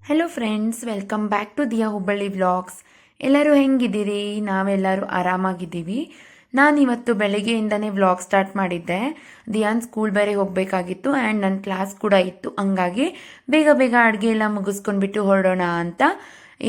Hello friends, welcome back to Diya Hubballi vlogs. ಎಲ್ಲರೂ ಹೆಂಗಿದ್ದೀರಿ? ನಾವೆಲ್ಲರೂ ಆರಾಮಾಗಿದ್ದೀವಿ. ನಾನಿವತ್ತು ಬೆಳಗ್ಗೆಯಿಂದನೇ ವ್ಲಾಗ್ ಸ್ಟಾರ್ಟ್ ಮಾಡಿದ್ದೆ. ದಿಯಾನ್ ಸ್ಕೂಲ್ ಬೇರೆ ಹೋಗಬೇಕಾಗಿತ್ತು ಆ್ಯಂಡ್ ನನ್ನ ಕ್ಲಾಸ್ ಕೂಡ ಇತ್ತು. ಹಂಗಾಗಿ ಬೇಗ ಬೇಗ ಅಡುಗೆ ಎಲ್ಲ ಮುಗಿಸ್ಕೊಂಡ್ಬಿಟ್ಟು ಹೊರಡೋಣ ಅಂತ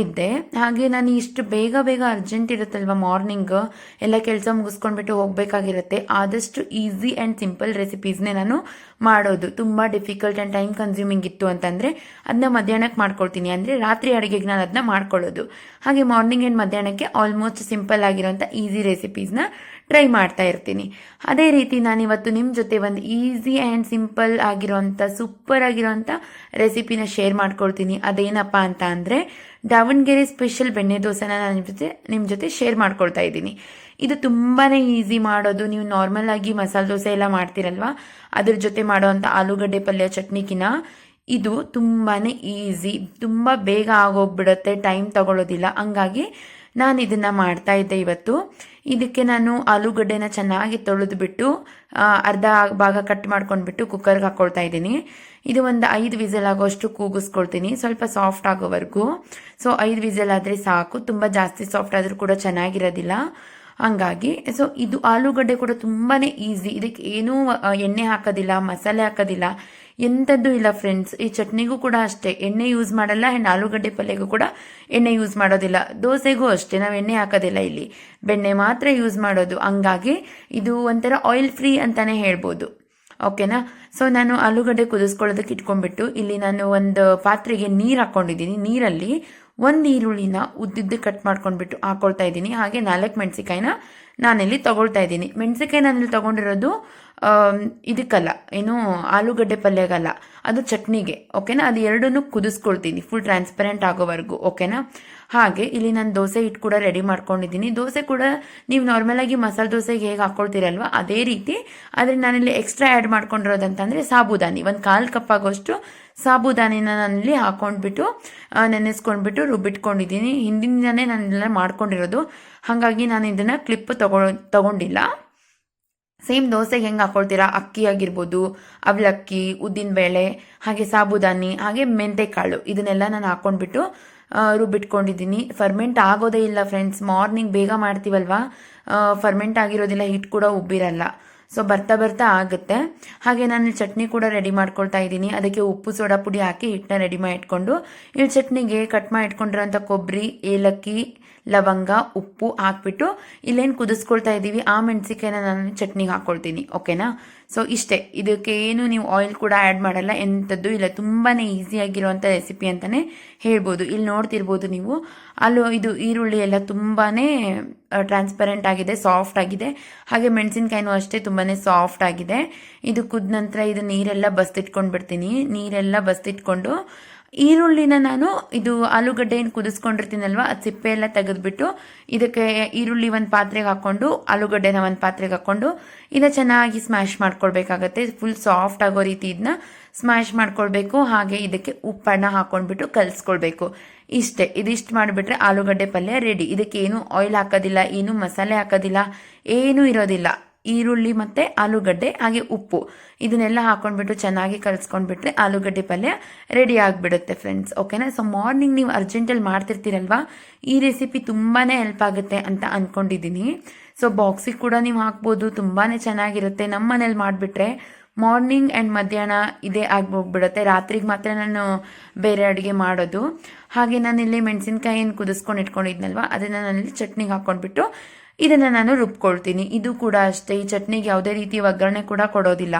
ಇದ್ದೆ. ಹಾಗೆ ನಾನು ಇಷ್ಟು ಬೇಗ ಬೇಗ ಅರ್ಜೆಂಟ್ ಇರುತ್ತಲ್ವ, ಮಾರ್ನಿಂಗ್ ಎಲ್ಲ ಕೆಲಸ ಮುಗಿಸ್ಕೊಂಡ್ಬಿಟ್ಟು ಹೋಗಬೇಕಾಗಿರುತ್ತೆ. ಆದಷ್ಟು ಈಸಿ ಆ್ಯಂಡ್ ಸಿಂಪಲ್ ರೆಸಿಪೀಸ್ನೇ ನಾನು ಮಾಡೋದು. ತುಂಬ ಡಿಫಿಕಲ್ಟ್ ಆ್ಯಂಡ್ ಟೈಮ್ ಕನ್ಸ್ಯೂಮಿಂಗ್ ಇತ್ತು ಅಂತಂದರೆ ಅದನ್ನ ಮಧ್ಯಾಹ್ನಕ್ಕೆ ಮಾಡ್ಕೊಳ್ತೀನಿ. ಅಂದರೆ ರಾತ್ರಿ ಅಡುಗೆಗೆ ನಾನು ಅದನ್ನ ಮಾಡ್ಕೊಳ್ಳೋದು. ಹಾಗೆ ಮಾರ್ನಿಂಗ್ ಆ್ಯಂಡ್ ಮಧ್ಯಾಹ್ನಕ್ಕೆ ಆಲ್ಮೋಸ್ಟ್ ಸಿಂಪಲ್ ಆಗಿರೋಂಥ ಈಸಿ ರೆಸಿಪೀಸ್ನ ಟ್ರೈ ಮಾಡ್ತಾ ಇರ್ತೀನಿ. ಅದೇ ರೀತಿ ನಾನಿವತ್ತು ನಿಮ್ಮ ಜೊತೆ ಒಂದು ಈಸಿ ಆ್ಯಂಡ್ ಸಿಂಪಲ್ ಆಗಿರೋಂಥ ಸೂಪರ್ ಆಗಿರೋಂಥ ರೆಸಿಪಿನ ಶೇರ್ ಮಾಡ್ಕೊಳ್ತೀನಿ. ಅದೇನಪ್ಪ ಅಂತ ಅಂದರೆ ದಾವಣಗೆರೆ ಸ್ಪೆಷಲ್ ಬೆಣ್ಣೆ ದೋಸೆನ ನಾನು ನಿಮ್ಮ ಜೊತೆ ಶೇರ್ ಮಾಡ್ಕೊಳ್ತಾ ಇದ್ದೀನಿ. ಇದು ತುಂಬಾ ಈಸಿ ಮಾಡೋದು. ನೀವು ನಾರ್ಮಲ್ ಆಗಿ ಮಸಾಲೆ ದೋಸೆ ಎಲ್ಲ ಮಾಡ್ತೀರಲ್ವ, ಅದ್ರ ಜೊತೆ ಮಾಡೋವಂಥ ಆಲೂಗಡ್ಡೆ ಪಲ್ಯ ಚಟ್ನಿಗಿನ ಇದು ತುಂಬಾ ಈಸಿ, ತುಂಬ ಬೇಗ ಆಗೋಗ್ಬಿಡುತ್ತೆ, ಟೈಮ್ ತಗೊಳ್ಳೋದಿಲ್ಲ. ಹಂಗಾಗಿ ನಾನು ಇದನ್ನು ಮಾಡ್ತಾ ಇದ್ದೆ ಇವತ್ತು. ಇದಕ್ಕೆ ನಾನು ಆಲೂಗಡ್ಡೆನ ಚೆನ್ನಾಗಿ ತೊಳೆದ್ಬಿಟ್ಟು ಅರ್ಧ ಭಾಗ ಕಟ್ ಮಾಡ್ಕೊಂಡ್ಬಿಟ್ಟು ಕುಕ್ಕರ್ಗೆ ಹಾಕ್ಕೊಳ್ತಾ ಇದ್ದೀನಿ. ಇದು ಒಂದು 5 ವಿಸಲ್ ಆಗೋಷ್ಟು ಕೂಗಿಸ್ಕೊಳ್ತೀನಿ, ಸ್ವಲ್ಪ ಸಾಫ್ಟ್ ಆಗೋವರೆಗೂ. ಸೊ 5 ವಿಸಲ್ ಆದರೆ ಸಾಕು, ತುಂಬ ಜಾಸ್ತಿ ಸಾಫ್ಟ್ ಆದರೂ ಕೂಡ ಚೆನ್ನಾಗಿರೋದಿಲ್ಲ. ಹಂಗಾಗಿ ಇದು ಆಲೂಗಡ್ಡೆ ಕೂಡ ತುಂಬಾ ಈಸಿ. ಇದಕ್ಕೆ ಏನೂ ಎಣ್ಣೆ ಹಾಕೋದಿಲ್ಲ, ಮಸಾಲೆ ಹಾಕೋದಿಲ್ಲ, ಎಂಥದ್ದು ಇಲ್ಲ ಫ್ರೆಂಡ್ಸ್. ಈ ಚಟ್ನಿಗೂ ಕೂಡ ಅಷ್ಟೇ ಎಣ್ಣೆ ಯೂಸ್ ಮಾಡಲ್ಲ ಆ್ಯಂಡ್ ಆಲೂಗಡ್ಡೆ ಪಲ್ಯಗೂ ಕೂಡ ಎಣ್ಣೆ ಯೂಸ್ ಮಾಡೋದಿಲ್ಲ. ದೋಸೆಗೂ ಅಷ್ಟೇ ನಾವು ಎಣ್ಣೆ ಹಾಕೋದಿಲ್ಲ, ಇಲ್ಲಿ ಬೆಣ್ಣೆ ಮಾತ್ರ ಯೂಸ್ ಮಾಡೋದು. ಹಂಗಾಗಿ ಇದು ಒಂಥರ ಆಯಿಲ್ ಫ್ರೀ ಅಂತಾನೆ ಹೇಳ್ಬೋದು. ಓಕೆನಾ? ಸೊ ನಾನು ಆಲೂಗಡ್ಡೆ ಕುದಿಸ್ಕೊಳ್ಳೋದಕ್ಕೆ ಇಟ್ಕೊಂಡ್ಬಿಟ್ಟು ಇಲ್ಲಿ ನಾನು ಒಂದು ಪಾತ್ರೆಗೆ ನೀರು ಹಾಕ್ಕೊಂಡಿದ್ದೀನಿ. ನೀರಲ್ಲಿ 1 ಈರುಳ್ಳಿನ ಉದ್ದಿದ್ದು ಕಟ್ ಮಾಡ್ಕೊಂಡ್ಬಿಟ್ಟು ಹಾಕೊಳ್ತಾ ಇದ್ದೀನಿ. ಹಾಗೆ 4 ಮೆಣಸಿಕಾಯಿನ ನಾನಿಲ್ಲಿ ತಗೊಳ್ತಾ ಇದ್ದೀನಿ. ಮೆಣಸಿಕಾಯಿ ನಾನಿಲ್ಲಿ ತಗೊಂಡಿರೋದು ಇದಕ್ಕಲ್ಲ, ಏನು ಆಲೂಗಡ್ಡೆ ಪಲ್ಯಗಲ್ಲ, ಅದು ಚಟ್ನಿಗೆ. ಓಕೆನಾ? ಅದು ಎರಡನ್ನೂ ಕುದಿಸ್ಕೊಳ್ತೀನಿ ಫುಲ್ ಟ್ರಾನ್ಸ್ಪರೆಂಟ್ ಆಗೋವರೆಗೂ. ಓಕೆನಾ? ಹಾಗೆ ಇಲ್ಲಿ ನಾನು ದೋಸೆ ಹಿಟ್ಟು ಕೂಡ ರೆಡಿ ಮಾಡ್ಕೊಂಡಿದ್ದೀನಿ. ದೋಸೆ ಕೂಡ ನೀವು ನಾರ್ಮಲಾಗಿ ಮಸಾಲೆ ದೋಸೆಗೆ ಹೇಗೆ ಹಾಕ್ಕೊಳ್ತೀರಲ್ವ ಅದೇ ರೀತಿ. ಆದರೆ ನಾನಿಲ್ಲಿ ಎಕ್ಸ್ಟ್ರಾ ಆ್ಯಡ್ ಮಾಡ್ಕೊಂಡಿರೋದಂತಂದರೆ ಸಾಬುದಾನಿ, 1/4 ಕಪ್ ಆಗೋಷ್ಟು ಸಾಬುದಾನಿನ ನಾನಿಲ್ಲಿ ಹಾಕೊಂಡ್ಬಿಟ್ಟು ನೆನೆಸ್ಕೊಂಡ್ಬಿಟ್ಟು ರುಬ್ಬಿಟ್ಕೊಂಡಿದ್ದೀನಿ. ಹಿಂದಿನ ದಿನನೇ ನಾನೆಲ್ಲ ಮಾಡ್ಕೊಂಡಿರೋದು, ಹಾಗಾಗಿ ನಾನು ಇದನ್ನು ಕ್ಲಿಪ್ ತಗೊಂಡಿಲ್ಲ. ಸೇಮ್ ದೋಸೆಗೆ ಹೆಂಗೆ ಹಾಕ್ಕೊಳ್ತೀರಾ, ಅಕ್ಕಿ ಆಗಿರ್ಬೋದು, ಅವಲಕ್ಕಿ, ಉದ್ದಿನಬೇಳೆ, ಹಾಗೆ ಸಾಬುದಾನಿ, ಹಾಗೆ ಮೆಂತೆಕಾಳು, ಇದನ್ನೆಲ್ಲ ನಾನು ಹಾಕ್ಕೊಂಡ್ಬಿಟ್ಟು ರುಬ್ಬಿಟ್ಕೊಂಡಿದ್ದೀನಿ. ಫರ್ಮೆಂಟ್ ಆಗೋದೇ ಇಲ್ಲ ಫ್ರೆಂಡ್ಸ್. ಮಾರ್ನಿಂಗ್ ಬೇಗ ಮಾಡ್ತೀವಲ್ವಾ, ಫರ್ಮೆಂಟ್ ಆಗಿರೋದಿಲ್ಲ, ಹಿಟ್ಟು ಕೂಡ ಉಬ್ಬಿರಲ್ಲ. ಸೊ ಬರ್ತಾ ಬರ್ತಾ ಆಗುತ್ತೆ. ಹಾಗೆ ನಾನು ಚಟ್ನಿ ಕೂಡ ರೆಡಿ ಮಾಡ್ಕೊಳ್ತಾ ಇದ್ದೀನಿ. ಅದಕ್ಕೆ ಉಪ್ಪು ಸೋಡಾ ಪುಡಿ ಹಾಕಿ ಹಿಟ್ಟನ್ನ ರೆಡಿ ಮಾಡಿ ಇಟ್ಕೊಂಡು ಇಲ್ಲಿ ಚಟ್ನಿಗೆ ಕಟ್ ಮಾಡಿ ಇಟ್ಕೊಂಡಿರೋಂಥ ಕೊಬ್ಬರಿ, ಏಲಕ್ಕಿ, ಲವಂಗ, ಉಪ್ಪು ಹಾಕ್ಬಿಟ್ಟು ಇಲ್ಲೇನು ಕುದಿಸ್ಕೊಳ್ತಾ ಇದ್ದೀವಿ ಆ ಮೆಣಸಿಕಾಯಿನ ನಾನು ಚಟ್ನಿಗೆ ಹಾಕ್ಕೊಳ್ತೀನಿ. ಓಕೆನಾ? ಸೊ ಇಷ್ಟೇ, ಇದಕ್ಕೆ ಏನು ನೀವು ಆಯಿಲ್ ಕೂಡ ಆ್ಯಡ್ ಮಾಡಲ್ಲ, ಎಂಥದ್ದು ಇಲ್ಲ. ತುಂಬಾ ಈಸಿಯಾಗಿರುವಂಥ ರೆಸಿಪಿ ಅಂತಲೇ ಹೇಳ್ಬೋದು. ಇಲ್ಲಿ ನೋಡ್ತಿರ್ಬೋದು ನೀವು, ಇದು ಈರುಳ್ಳಿ ಎಲ್ಲ ತುಂಬಾ ಟ್ರಾನ್ಸ್ಪರೆಂಟ್ ಆಗಿದೆ, ಸಾಫ್ಟ್ ಆಗಿದೆ. ಹಾಗೆ ಮೆಣಸಿನ್ಕಾಯಿನೂ ಅಷ್ಟೇ ತುಂಬಾ ಸಾಫ್ಟ್ ಆಗಿದೆ. ಇದು ಕುದ ನಂತರ ಇದು ನೀರೆಲ್ಲ ಬಸ್ತಿಟ್ಕೊಂಡು ಬಿಡ್ತೀನಿ. ನೀರೆಲ್ಲ ಬಸ್ತಿಟ್ಕೊಂಡು ಈರುಳ್ಳಿನ ನಾನು ಇದು ಆಲೂಗಡ್ಡೆ ಏನು ಕುದಿಸ್ಕೊಂಡಿರ್ತೀನಲ್ವ ಅದು ಸಿಪ್ಪೆ ಎಲ್ಲ ತೆಗೆದ್ಬಿಟ್ಟು ಇದಕ್ಕೆ ಈರುಳ್ಳಿ ಒಂದು ಪಾತ್ರೆಗೆ ಹಾಕ್ಕೊಂಡು ಆಲೂಗಡ್ಡೆನ ಒಂದು ಪಾತ್ರೆಗೆ ಹಾಕ್ಕೊಂಡು ಇದನ್ನ ಚೆನ್ನಾಗಿ ಸ್ಮ್ಯಾಶ್ ಮಾಡ್ಕೊಳ್ಬೇಕಾಗತ್ತೆ. ಫುಲ್ ಸಾಫ್ಟ್ ಆಗೋ ರೀತಿ ಇದನ್ನ ಸ್ಮ್ಯಾಶ್ ಮಾಡ್ಕೊಳ್ಬೇಕು. ಹಾಗೆ ಇದಕ್ಕೆ ಉಪ್ಪನ್ನ ಹಾಕೊಂಡ್ಬಿಟ್ಟು ಕಲಿಸ್ಕೊಳ್ಬೇಕು. ಇಷ್ಟೇ, ಇದಿಷ್ಟು ಮಾಡಿಬಿಟ್ರೆ ಆಲೂಗಡ್ಡೆ ಪಲ್ಯ ರೆಡಿ. ಇದಕ್ಕೆ ಏನು ಆಯಿಲ್ ಹಾಕೋದಿಲ್ಲ, ಏನು ಮಸಾಲೆ ಹಾಕೋದಿಲ್ಲ, ಏನೂ ಇರೋದಿಲ್ಲ. ಈರುಳ್ಳಿ ಮತ್ತು ಆಲೂಗಡ್ಡೆ ಹಾಗೆ ಉಪ್ಪು ಇದನ್ನೆಲ್ಲ ಹಾಕೊಂಡ್ಬಿಟ್ಟು ಚೆನ್ನಾಗಿ ಕಲಿಸ್ಕೊಂಡ್ಬಿಟ್ರೆ ಆಲೂಗಡ್ಡೆ ಪಲ್ಯ ರೆಡಿ ಆಗಿಬಿಡುತ್ತೆ ಫ್ರೆಂಡ್ಸ್. ಓಕೆನಾ? ಸೊ ಮಾರ್ನಿಂಗ್ ನೀವು ಅರ್ಜೆಂಟಲ್ಲಿ ಮಾಡ್ತಿರ್ತೀರಲ್ವಾ, ಈ ರೆಸಿಪಿ ತುಂಬಾ ಹೆಲ್ಪ್ ಆಗುತ್ತೆ ಅಂತ ಅಂದ್ಕೊಂಡಿದ್ದೀನಿ. ಸೊ ಬಾಕ್ಸಿಗೆ ಕೂಡ ನೀವು ಹಾಕ್ಬೋದು, ತುಂಬಾ ಚೆನ್ನಾಗಿರುತ್ತೆ. ನಮ್ಮ ಮನೇಲಿ ಮಾಡಿಬಿಟ್ರೆ ಮಾರ್ನಿಂಗ್ ಆ್ಯಂಡ್ ಮಧ್ಯಾಹ್ನ ಇದೇ ಹೋಗ್ಬಿಡುತ್ತೆ. ರಾತ್ರಿಗೆ ಮಾತ್ರ ನಾನು ಬೇರೆ ಅಡುಗೆ ಮಾಡೋದು. ಹಾಗೆ ನಾನಿಲ್ಲಿ ಮೆಣಸಿನ್ಕಾಯಿ ಏನು ಕುದಿಸ್ಕೊಂಡು ಇಟ್ಕೊಂಡಿದ್ನಲ್ವ ಅದನ್ನು ನಾನಿಲ್ಲಿ ಚಟ್ನಿಗೆ ಹಾಕ್ಕೊಂಡ್ಬಿಟ್ಟು ಇದನ್ನು ನಾನು ರುಬ್ಕೊಳ್ತೀನಿ. ಇದು ಕೂಡ ಅಷ್ಟೇ, ಈ ಚಟ್ನಿಗೆ ಯಾವುದೇ ರೀತಿ ಒಗ್ಗರಣೆ ಕೂಡ ಕೊಡೋದಿಲ್ಲ.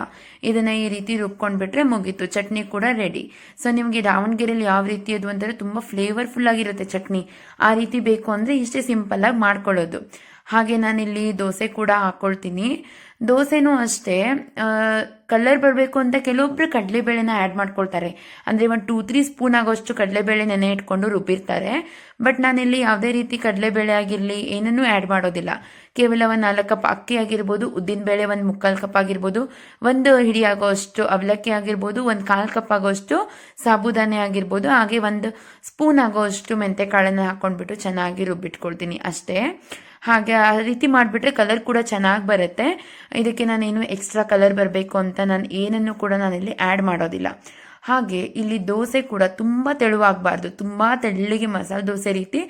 ಇದನ್ನು ಈ ರೀತಿ ರುಬ್ಕೊಂಡ್ಬಿಟ್ರೆ ಮುಗೀತು, ಚಟ್ನಿ ಕೂಡ ರೆಡಿ. ಸೊ ನಿಮಗೆ ದಾವಣಗೆರೆಯಲ್ಲಿ ಯಾವ ರೀತಿ ಅದು ಅಂದರೆ ತುಂಬ ಫ್ಲೇವರ್ಫುಲ್ ಆಗಿರುತ್ತೆ ಚಟ್ನಿ. ಆ ರೀತಿ ಬೇಕು ಅಂದರೆ ಇಷ್ಟೇ ಸಿಂಪಲ್ಲಾಗಿ ಮಾಡ್ಕೊಳ್ಳೋದು. ಹಾಗೆ ನಾನಿಲ್ಲಿ ದೋಸೆ ಕೂಡ ಹಾಕ್ಕೊಳ್ತೀನಿ. ದೋಸೆನೂ ಅಷ್ಟೇ, ಕಲರ್ ಬರಬೇಕು ಅಂತ ಕೆಲವೊಬ್ರು ಕಡಲೆಬೇಳೆನ ಆ್ಯಡ್ ಮಾಡ್ಕೊಳ್ತಾರೆ. ಅಂದರೆ ಒಂದು 2-3 ಸ್ಪೂನ್ ಆಗೋಷ್ಟು ಕಡಲೆಬೇಳೆ ನೆನೆ ಇಟ್ಕೊಂಡು ರುಬ್ಬಿರ್ತಾರೆ. ಬಟ್ ನಾನಿಲ್ಲಿ ಯಾವುದೇ ರೀತಿ ಕಡಲೆಬೇಳೆ ಆಗಿರಲಿ ಏನನ್ನೂ ಆ್ಯಡ್ ಮಾಡೋದಿಲ್ಲ. ಕೇವಲ 4 ಕಪ್ ಅಕ್ಕಿ ಆಗಿರ್ಬೋದು, ಉದ್ದಿನಬೇಳೆ 1/4 ಕಪ್ ಆಗಿರ್ಬೋದು, 1 ಹಿಡಿ ಆಗೋಷ್ಟು ಅವಲಕ್ಕಿ ಆಗಿರ್ಬೋದು, 1/4 ಕಪ್ ಆಗೋಷ್ಟು ಸಾಬುದಾನಿ ಆಗಿರ್ಬೋದು, ಹಾಗೆ 1 ಸ್ಪೂನ್ ಆಗೋಷ್ಟು ಮೆಂತೆಕಾಳನ್ನು ಹಾಕ್ಕೊಂಡ್ಬಿಟ್ಟು ಚೆನ್ನಾಗಿ ರುಬ್ಬಿಟ್ಕೊಳ್ತೀನಿ ಅಷ್ಟೇ. ಹಾಗೆ ಆ ರೀತಿ ಮಾಡಿಬಿಟ್ರೆ ಕಲರ್ ಕೂಡ ಚೆನ್ನಾಗಿ ಬರುತ್ತೆ. ಇದಕ್ಕೆ ನಾನೇನು ಎಕ್ಸ್ಟ್ರಾ ಕಲರ್ ಬರಬೇಕು ಅಂತ ನಾನು ಏನನ್ನು ಕೂಡ ನಾನಿಲ್ಲಿ ಆ್ಯಡ್ ಮಾಡೋದಿಲ್ಲ. ಹಾಗೆ ಇಲ್ಲಿ ದೋಸೆ ಕೂಡ ತುಂಬ ತೆಳುವಾಗಬಾರ್ದು, ತುಂಬ ತೆಳ್ಳಗೆ ಮಸಾಲೆ ದೋಸೆ ರೀತಿ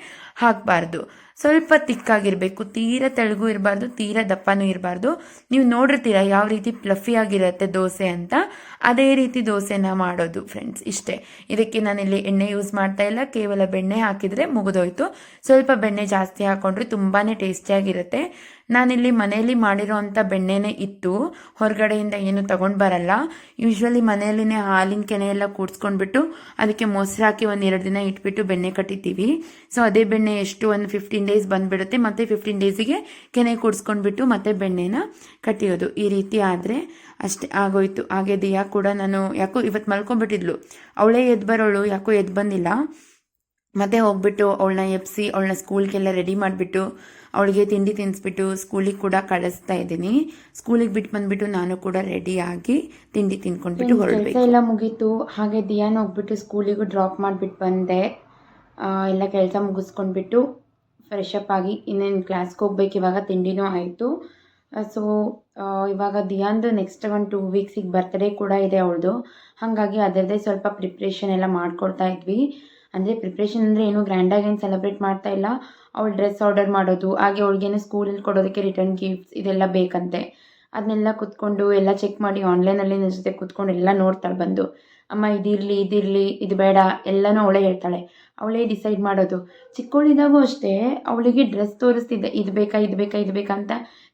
ಹಾಕಬಾರ್ದು. ಸ್ವಲ್ಪ ತಿಕ್ಕಾಗಿರಬೇಕು, ತೀರ ತೆಳಗೂ ಇರಬಾರ್ದು, ತೀರ ದಪ್ಪನೂ ಇರಬಾರ್ದು. ನೀವು ನೋಡಿರ್ತೀರ ಯಾವ ರೀತಿ ಫ್ಲಫಿ ಆಗಿರುತ್ತೆ ದೋಸೆ ಅಂತ, ಅದೇ ರೀತಿ ದೋಸೆನ ಮಾಡೋದು ಫ್ರೆಂಡ್ಸ್. ಇಷ್ಟೇ, ಇದಕ್ಕೆ ನಾನಿಲ್ಲಿ ಎಣ್ಣೆ ಯೂಸ್ ಮಾಡ್ತಾ ಇಲ್ಲ, ಕೇವಲ ಬೆಣ್ಣೆ ಹಾಕಿದರೆ ಮುಗಿದೋಯ್ತು. ಸ್ವಲ್ಪ ಬೆಣ್ಣೆ ಜಾಸ್ತಿ ಹಾಕೊಂಡ್ರೆ ತುಂಬಾ ಟೇಸ್ಟಿಯಾಗಿರುತ್ತೆ. ನಾನಿಲ್ಲಿ ಮನೆಯಲ್ಲಿ ಮಾಡಿರೋ ಅಂಥ ಬೆಣ್ಣೆನೇ ಇತ್ತು, ಹೊರಗಡೆಯಿಂದ ಏನು ತೊಗೊಂಡು ಬರಲ್ಲ. ಯೂಶ್ವಲಿ ಮನೆಯಲ್ಲಿನೇ ಹಾಲಿನ ಕೆನೆ ಎಲ್ಲ ಕೂಡಿಸ್ಕೊಂಡ್ಬಿಟ್ಟು ಅದಕ್ಕೆ ಮೊಸರು ಹಾಕಿ 1-2 ದಿನ ಇಟ್ಬಿಟ್ಟು ಬೆಣ್ಣೆ ಕಟ್ಟಿದ್ದೀವಿ. ಸೊ ಅದೇ ಬೆಣ್ಣೆ ಎಷ್ಟು ಒಂದು 15 ಡೇಸ್ ಬಂದುಬಿಡುತ್ತೆ, ಮತ್ತು 15 ಡೇಸಿಗೆ ಕೆನೆ ಕೂಡಿಸ್ಕೊಂಡ್ಬಿಟ್ಟು ಮತ್ತೆ ಬೆಣ್ಣೆನ ಕಟ್ಟಿಯೋದು. ಈ ರೀತಿ ಆದರೆ ಅಷ್ಟೇ ಆಗೋಯ್ತು. ಹಾಗೆ ದಿಯಾ ಕೂಡ, ನಾನು ಯಾಕೋ ಇವತ್ತು ಮಲ್ಕೊಂಡ್ಬಿಟ್ಟಿದ್ಲು, ಅವಳೇ ಎದ್ದು ಬರೋಳು, ಯಾಕೋ ಎದ್ದು ಬಂದಿಲ್ಲ. ಮತ್ತೆ ಹೋಗ್ಬಿಟ್ಟು ಅವಳನ್ನ ಎಬ್ಸಿ ಅವಳನ್ನ ಸ್ಕೂಲ್ಗೆಲ್ಲ ರೆಡಿ ಮಾಡಿಬಿಟ್ಟು ಅವಳಿಗೆ ತಿಂಡಿ ತಿನ್ನಿಸ್ಬಿಟ್ಟು ಸ್ಕೂಲಿಗೆ ಕೂಡ ಕಳಿಸ್ತಾ ಇದ್ದೀನಿ. ಸ್ಕೂಲಿಗೆ ಬಿಟ್ಟು ಬಂದುಬಿಟ್ಟು ನಾನು ಕೂಡ ರೆಡಿಯಾಗಿ ತಿಂಡಿ ತಿನ್ಕೊಂಡ್ಬಿಟ್ಟು ಹೊರಡಬೇಕು. ಎಲ್ಲ ಮುಗೀತು. ಹಾಗೆ ದಿಯಾನ ಹೋಗ್ಬಿಟ್ಟು ಸ್ಕೂಲಿಗೂ ಡ್ರಾಪ್ ಮಾಡಿಬಿಟ್ಟು ಬಂದೆ. ಎಲ್ಲ ಕೆಲಸ ಮುಗಿಸ್ಕೊಂಡ್ಬಿಟ್ಟು ಫ್ರೆಶ್ ಅಪ್ ಆಗಿ ಇನ್ನೇನು ಕ್ಲಾಸ್ಗೆ ಹೋಗ್ಬೇಕು. ಇವಾಗ ತಿಂಡಿನೂ ಆಯಿತು. ಸೊ ಇವಾಗ ದಿಯಾಂದು ನೆಕ್ಸ್ಟ್ 1-2 ವೀಕ್ಸಿಗೆ ಬರ್ತ್ಡೇ ಕೂಡ ಇದೆ ಅವಳದು. ಹಾಗಾಗಿ ಅದರದ್ದೇ ಸ್ವಲ್ಪ ಪ್ರಿಪ್ರೇಷನ್ ಎಲ್ಲ ಮಾಡ್ಕೊಳ್ತಾ ಇದ್ವಿ. ಅಂದರೆ ಪ್ರಿಪ್ರೇಷನ್ ಅಂದರೆ ಏನು ಗ್ರ್ಯಾಂಡಾಗಿ ಏನು ಸೆಲೆಬ್ರೇಟ್ ಮಾಡ್ತಾ ಇಲ್ಲ. ಅವಳು ಡ್ರೆಸ್ ಆರ್ಡರ್ ಮಾಡೋದು, ಹಾಗೆ ಅವಳಿಗೇನು ಸ್ಕೂಲಲ್ಲಿ ಕೊಡೋದಕ್ಕೆ ರಿಟರ್ನ್ ಗಿಫ್ಟ್ಸ್ ಇದೆಲ್ಲ ಬೇಕಂತೆ. ಅದನ್ನೆಲ್ಲ ಕೂತ್ಕೊಂಡು ಎಲ್ಲ ಚೆಕ್ ಮಾಡಿ ಆನ್ಲೈನಲ್ಲಿ ನನ್ನ ಜೊತೆ ಕೂತ್ಕೊಂಡು ಎಲ್ಲ ನೋಡ್ತಾಳೆ ಬಂದು. ಅಮ್ಮ ಇದಿರಲಿ, ಇದು ಬೇಡ, ಎಲ್ಲನೂ ಅವಳೇ ಹೇಳ್ತಾಳೆ, ಅವಳೇ ಡಿಸೈಡ್ ಮಾಡೋದು. ಚಿಕ್ಕವಳಿದ್ದಾಗೂ ಅಷ್ಟೇ ಅವಳಿಗೆ ಡ್ರೆಸ್ ತೋರಿಸ್ತಿದ್ದೆ, ಇದು ಬೇಕಾ ಅಂತ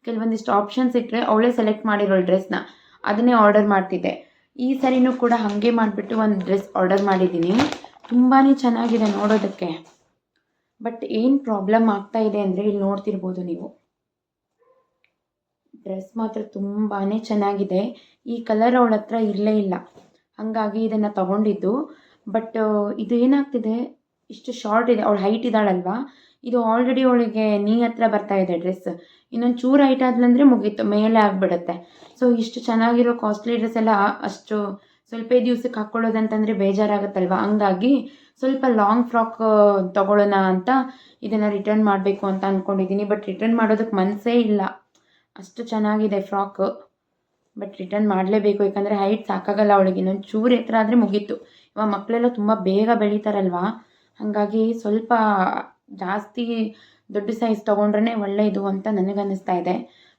ಕೆಲವೊಂದಿಷ್ಟು ಆಪ್ಷನ್ಸ್ ಇಟ್ಟರೆ ಅವಳೇ ಸೆಲೆಕ್ಟ್ ಮಾಡಿರೋಳು ಡ್ರೆಸ್ನ, ಅದನ್ನೇ ಆರ್ಡರ್ ಮಾಡ್ತಿದ್ದೆ. ಈ ಸರಿನೂ ಕೂಡ ಹಾಗೆ ಮಾಡಿಬಿಟ್ಟು ಒಂದು ಡ್ರೆಸ್ ಆರ್ಡರ್ ಮಾಡಿದ್ದೀನಿ. ತುಂಬಾ ಚೆನ್ನಾಗಿದೆ ನೋಡೋದಕ್ಕೆ. ಬಟ್ ಏನು ಪ್ರಾಬ್ಲಮ್ ಆಗ್ತಾ ಇದೆ ಅಂದರೆ, ಇಲ್ಲಿ ನೋಡ್ತಿರ್ಬೋದು ನೀವು, ಡ್ರೆಸ್ ಮಾತ್ರ ತುಂಬಾ ಚೆನ್ನಾಗಿದೆ. ಈ ಕಲರ್ ಅವಳ ಹತ್ರ ಇರಲೇ ಇಲ್ಲ, ಹಾಗಾಗಿ ಇದನ್ನು ತಗೊಂಡಿದ್ದು. ಬಟ್ ಇದು ಏನಾಗ್ತಿದೆ, ಇಷ್ಟು ಶಾರ್ಟ್ ಇದೆ, ಅವಳು ಹೈಟ್ ಇದ್ದಾಳಲ್ವಾ, ಇದು ಆಲ್ರೆಡಿ ಅವಳಿಗೆ ನೀ ಹತ್ರ ಬರ್ತಾ ಇದೆ ಡ್ರೆಸ್. ಇನ್ನೊಂದು ಚೂರು ಹೈಟ್ ಆದ್ಲಂದರೆ ಮುಗೀತು, ಮೇಲೆ ಆಗಿಬಿಡುತ್ತೆ. ಸೊ ಇಷ್ಟು ಚೆನ್ನಾಗಿರೋ ಕಾಸ್ಟ್ಲಿ ಡ್ರೆಸ್ ಎಲ್ಲ ಅಷ್ಟು ಸ್ವಲ್ಪ ದಿವ್ಸಕ್ಕೆ ಹಾಕ್ಕೊಳ್ಳೋದಂತಂದರೆ ಬೇಜಾರಾಗುತ್ತಲ್ವ. ಹಂಗಾಗಿ ಸ್ವಲ್ಪ ಲಾಂಗ್ ಫ್ರಾಕ್ ತೊಗೊಳ್ಳೋಣ ಅಂತ ಇದನ್ನು ರಿಟರ್ನ್ ಮಾಡಬೇಕು ಅಂತ ಅಂದ್ಕೊಂಡಿದ್ದೀನಿ. ಬಟ್ ರಿಟರ್ನ್ ಮಾಡೋದಕ್ಕೆ ಮನಸ್ಸೇ ಇಲ್ಲ, ಅಷ್ಟು ಚೆನ್ನಾಗಿದೆ ಫ್ರಾಕ್. ಬಟ್ ರಿಟರ್ನ್ ಮಾಡಲೇಬೇಕು, ಯಾಕಂದರೆ ಹೈಟ್ ಸಾಕಾಗಲ್ಲ ಅವಳಿಗೆ. ಇನ್ನೊಂದು ಚೂರು ಎತ್ತರ ಆದರೆ ಮುಗೀತು. ಇವಾಗ ಮಕ್ಕಳೆಲ್ಲ ತುಂಬ ಬೇಗ ಬೆಳೀತಾರಲ್ವ, ಹಾಗಾಗಿ ಸ್ವಲ್ಪ ಜಾಸ್ತಿ ದೊಡ್ಡ ಸೈಜ್ ತೊಗೊಂಡ್ರೆ ಒಳ್ಳೆಯದು ಅಂತ ನನಗನ್ನಿಸ್ತಾ ಇದೆ.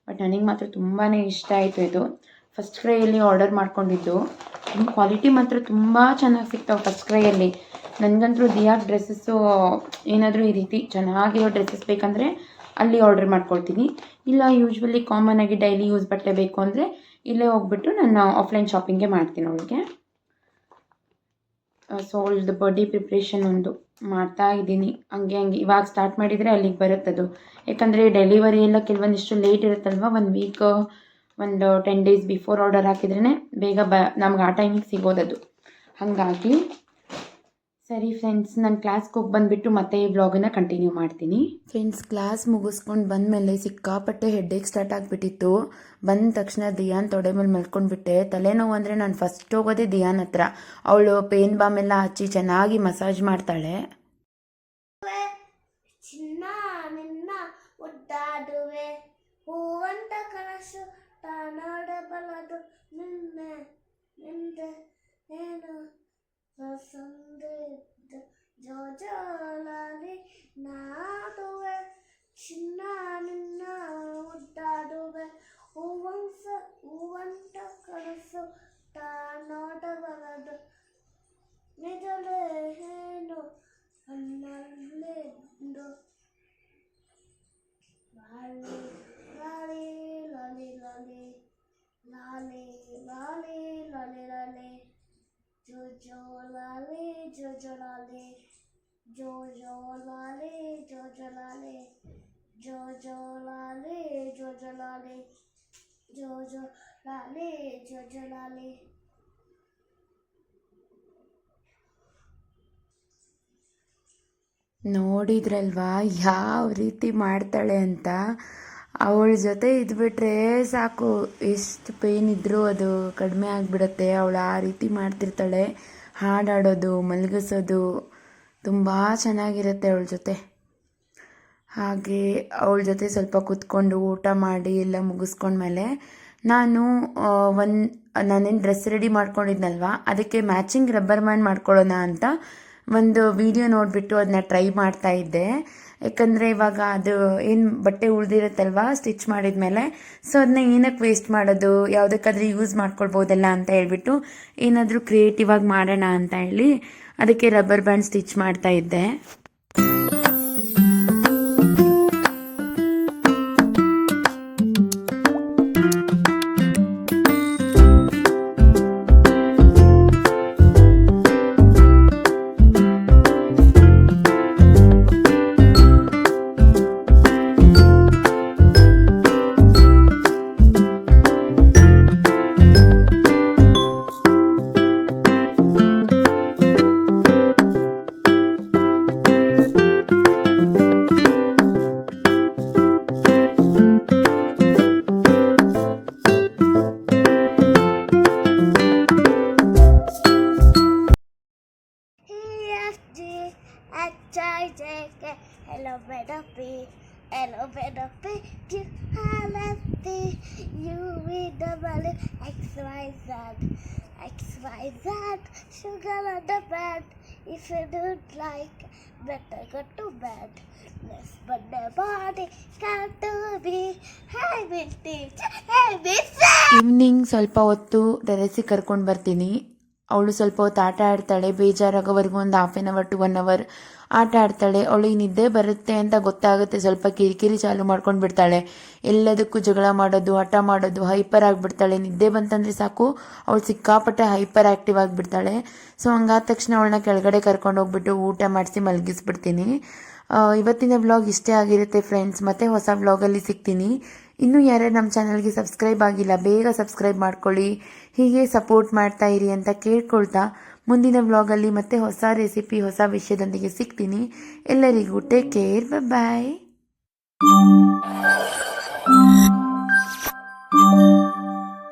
ಬಟ್ ನನಗೆ ಮಾತ್ರ ತುಂಬಾ ಇಷ್ಟ ಆಯಿತು ಇದು. ಫಸ್ಟ್ ಕ್ರೈಯಲ್ಲಿ ಆರ್ಡರ್ ಮಾಡ್ಕೊಂಡಿದ್ದು. ಕ್ವಾಲಿಟಿ ಮಾತ್ರ ತುಂಬ ಚೆನ್ನಾಗಿ ಸಿಗ್ತಾವೆ ಫಸ್ಟ್ ಕ್ರೈಯಲ್ಲಿ. ನನಗಂತೂ ದಿಯಾ ಡ್ರೆಸ್ಸಸ್ಸು ಏನಾದರೂ ಈ ರೀತಿ ಚೆನ್ನಾಗಿರೋ ಡ್ರೆಸ್ಸಸ್ ಬೇಕಂದರೆ ಅಲ್ಲಿ ಆರ್ಡರ್ ಮಾಡ್ಕೊಳ್ತೀನಿ. ಇಲ್ಲ ಯೂಶ್ವಲಿ ಕಾಮನ್ ಆಗಿ ಡೈಲಿ ಯೂಸ್ ಬಟ್ಟೆ ಬೇಕು ಅಂದರೆ ಇಲ್ಲೇ ಹೋಗ್ಬಿಟ್ಟು ನಾನು ಆಫ್ಲೈನ್ ಶಾಪಿಂಗೇ ಮಾಡ್ತೀನಿ ಅವಳಿಗೆ. ಸೊ ಅವಳದ್ದು ಬರ್ಡೇ ಪ್ರಿಪ್ರೇಷನ್ ಒಂದು ಮಾಡ್ತಾ ಇದ್ದೀನಿ. ಹಂಗೆ ಇವಾಗ ಸ್ಟಾರ್ಟ್ ಮಾಡಿದರೆ ಅಲ್ಲಿಗೆ ಬರುತ್ತದು. ಯಾಕಂದರೆ ಡೆಲಿವರಿ ಎಲ್ಲ ಕೆಲವೊಂದಿಷ್ಟು ಲೇಟ್ ಇರುತ್ತಲ್ವ, 1 ವೀಕ್ ಒಂದು 10 ಡೇಸ್ ಬಿಫೋರ್ ಆರ್ಡರ್ ಹಾಕಿದ್ರೇ ಬೇಗ ನಮ್ಗೆ ಆ ಟೈಮಿಗೆ ಸಿಗೋದದು. ಹಾಗಾಗಿ ಸರಿ ಫ್ರೆಂಡ್ಸ್, ನಾನು ಕ್ಲಾಸ್ಗೆ ಹೋಗಿ ಬಂದುಬಿಟ್ಟು ಮತ್ತೆ ಈ ವ್ಲಾಗನ್ನು ಕಂಟಿನ್ಯೂ ಮಾಡ್ತೀನಿ. ಫ್ರೆಂಡ್ಸ್, ಕ್ಲಾಸ್ ಮುಗಿಸ್ಕೊಂಡು ಬಂದಮೇಲೆ ಸಿಕ್ಕಾಪಟ್ಟೆ ಹೆಡ್ಡೇಕ್ ಸ್ಟಾರ್ಟ್ ಆಗಿಬಿಟ್ಟಿತ್ತು. ಬಂದ ತಕ್ಷಣ ದಿಯಾನ್ ತೊಡೆ ಮೇಲೆ ಮಲ್ಕೊಂಡ್ಬಿಟ್ಟೆ. ತಲೆನೋವು ಅಂದರೆ ನಾನು ಫಸ್ಟ್ ಹೋಗೋದೇ ದಿಯಾನ್ ಹತ್ರ. ಅವಳು ಪೇನ್ ಬಾಮ್ ಎಲ್ಲ ಹಚ್ಚಿ ಚೆನ್ನಾಗಿ ಮಸಾಜ್ ಮಾಡ್ತಾಳೆ. ಚಿನ್ನ ನಿನ್ನ ಒದ್ದಾಡುವೆ ಹೂವಂತ ಕನಸು ತಾನಾಡಬಲ್ಲದು ನಿನ್ನೆ ನಿಂದೆ ಏನು ಸಂದಿದ್ದು ಜೋಜಾಲಿ ನಾದುವೆ ಚಿನ್ನ ನಿನ್ನ ಒದ್ದಾಡುವೆ ಹೂವಂತ ಕನಸು ತಾನಾಡಬಲ್ಲದು ನಿಜಲೇ ಏನು ಅನ್ನಲ್ಲಿಂದು ಲಾಲಿ ಲಾಲಿ ಲಾಲಿ ಲಾಲಿ ಲಾಲಿ ಲಾಲಿ ಲಾಲಿ ಲಾಲಿ ಜೋಜೋ ಲಾಲಿ ಜೋಜೋ ಲಾಲಿ ಜೋಜೋ ಲಾಲಿ ಜೋಜೋ ಲಾಲಿ ಜೋಜೋ ಲಾಲಿ ಜೋಜೋ ಲಾಲಿ ಜೋಜೋ ಲಾಲಿ ಜೋಜೋ ಲಾಲಿ. ನೋಡಿದ್ರಲ್ವಾ ಯಾವ ರೀತಿ ಮಾಡ್ತಾಳೆ ಅಂತ. ಅವಳ ಜೊತೆ ಇದ್ಬಿಟ್ರೆ ಸಾಕು, ಎಷ್ಟು ಪೇನ್ ಇದ್ದರೂ ಅದು ಕಡಿಮೆ ಆಗಿಬಿಡುತ್ತೆ. ಅವಳು ಆ ರೀತಿ ಮಾಡ್ತಿರ್ತಾಳೆ. ಹಾಡಾಡೋದು, ಮಲಗಿಸೋದು ತುಂಬ ಚೆನ್ನಾಗಿರುತ್ತೆ ಅವಳ ಜೊತೆ. ಹಾಗೆ ಅವಳ ಜೊತೆ ಸ್ವಲ್ಪ ಕೂತ್ಕೊಂಡು ಊಟ ಮಾಡಿ ಎಲ್ಲ ಮುಗಿಸ್ಕೊಂಡ್ಮೇಲೆ ನಾನು ನಾನೇನು ಡ್ರೆಸ್ ರೆಡಿ ಮಾಡ್ಕೊಂಡಿದ್ನಲ್ವ ಅದಕ್ಕೆ ಮ್ಯಾಚಿಂಗ್ ರಬ್ಬರ್ ಬ್ಯಾಂಡ್ ಮಾಡ್ಕೊಳ್ಳೋಣ ಅಂತ ಒಂದು ವಿಡಿಯೋ ನೋಡಿಬಿಟ್ಟು ಅದನ್ನ ಟ್ರೈ ಮಾಡ್ತಾ ಇದ್ದೆ. ಯಾಕಂದರೆ ಇವಾಗ ಅದು ಏನು ಬಟ್ಟೆ ಉಳಿದಿರುತ್ತಲ್ವ ಸ್ಟಿಚ್ ಮಾಡಿದ್ಮೇಲೆ, ಸೊ ಅದನ್ನ ಏನಕ್ಕೆ ವೇಸ್ಟ್ ಮಾಡೋದು, ಯಾವುದಕ್ಕಾದ್ರೂ ಯೂಸ್ ಮಾಡ್ಕೊಳ್ಬೋದಲ್ಲ ಅಂತ ಹೇಳ್ಬಿಟ್ಟು ಏನಾದರೂ ಕ್ರಿಯೇಟಿವ್ ಆಗಿ ಮಾಡೋಣ ಅಂತ ಹೇಳಿ ಅದಕ್ಕೆ ರಬ್ಬರ್ ಬ್ಯಾಂಡ್ ಸ್ಟಿಚ್ ಮಾಡ್ತಾ ಇದ್ದೆ. H-I-J-K, hello better P, Q, R, S, T, U, V, W, X, Y, Z, sugar on the bed. If you don't like, better go to bed. Yes, but the body got to be heavy, teacher, heavy, evening ಸ್ವಲ್ಪ ಹೊತ್ತು ಟೆರೆಸಿಗೆ ಕರ್ಕೊಂಡು ಬರ್ತೀನಿ. ಅವಳು ಸ್ವಲ್ಪ ಹೊತ್ತು ಆಟ ಆಡ್ತಾಳೆ, ಬೇಜಾರಾಗೋವರೆಗೂ ಒಂದು 1/2 hour to 1 hour ಆಟ ಆಡ್ತಾಳೆ. ಅವಳಿಗೆ ನಿದ್ದೆ ಬರುತ್ತೆ ಅಂತ ಗೊತ್ತಾಗುತ್ತೆ, ಸ್ವಲ್ಪ ಕಿರಿಕಿರಿ ಚಾಲು ಮಾಡ್ಕೊಂಡು ಬಿಡ್ತಾಳೆ. ಎಲ್ಲದಕ್ಕೂ ಜಗಳ ಮಾಡೋದು, ಹಠ ಮಾಡೋದು, ಹೈಪರ್ ಆಗಿಬಿಡ್ತಾಳೆ. ನಿದ್ದೆ ಬಂತಂದರೆ ಸಾಕು ಅವಳು ಸಿಕ್ಕಾಪಟ್ಟೆ ಹೈಪರ್ ಆ್ಯಕ್ಟಿವ್ ಆಗಿಬಿಡ್ತಾಳೆ. ಸೊ ಹಂಗಾದ ತಕ್ಷಣ ಅವಳನ್ನ ಕೆಳಗಡೆ ಕರ್ಕೊಂಡು ಹೋಗ್ಬಿಟ್ಟು ಊಟ ಮಾಡಿಸಿ ಮಲಗಿಸ್ಬಿಡ್ತೀನಿ. ಇವತ್ತಿನ ವ್ಲಾಗ್ ಇಷ್ಟೇ ಆಗಿರುತ್ತೆ ಫ್ರೆಂಡ್ಸ್. ಮತ್ತೆ ಹೊಸ ವ್ಲಾಗಲ್ಲಿ ಸಿಗ್ತೀನಿ. ಇನ್ನೂ ಯಾರ್ಯಾರು ನಮ್ಮ ಚಾನಲ್ಗೆ ಸಬ್ಸ್ಕ್ರೈಬ್ ಆಗಿಲ್ಲ ಬೇಗ ಸಬ್ಸ್ಕ್ರೈಬ್ ಮಾಡ್ಕೊಳ್ಳಿ, ಹೀಗೆ ಸಪೋರ್ಟ್ ಮಾಡ್ತಾ ಇರಿ ಅಂತ ಕೇಳ್ಕೊಳ್ತಾ ಮುಂದಿನ ವ್ಲಾಗಲ್ಲಿ ಮತ್ತೆ ಹೊಸ ರೆಸಿಪಿ ಹೊಸ ವಿಷಯದೊಂದಿಗೆ ಸಿಗ್ತೀನಿ. ಎಲ್ಲರಿಗೂ ಟೇಕ್ ಕೇರ್, ಬಾಯ್.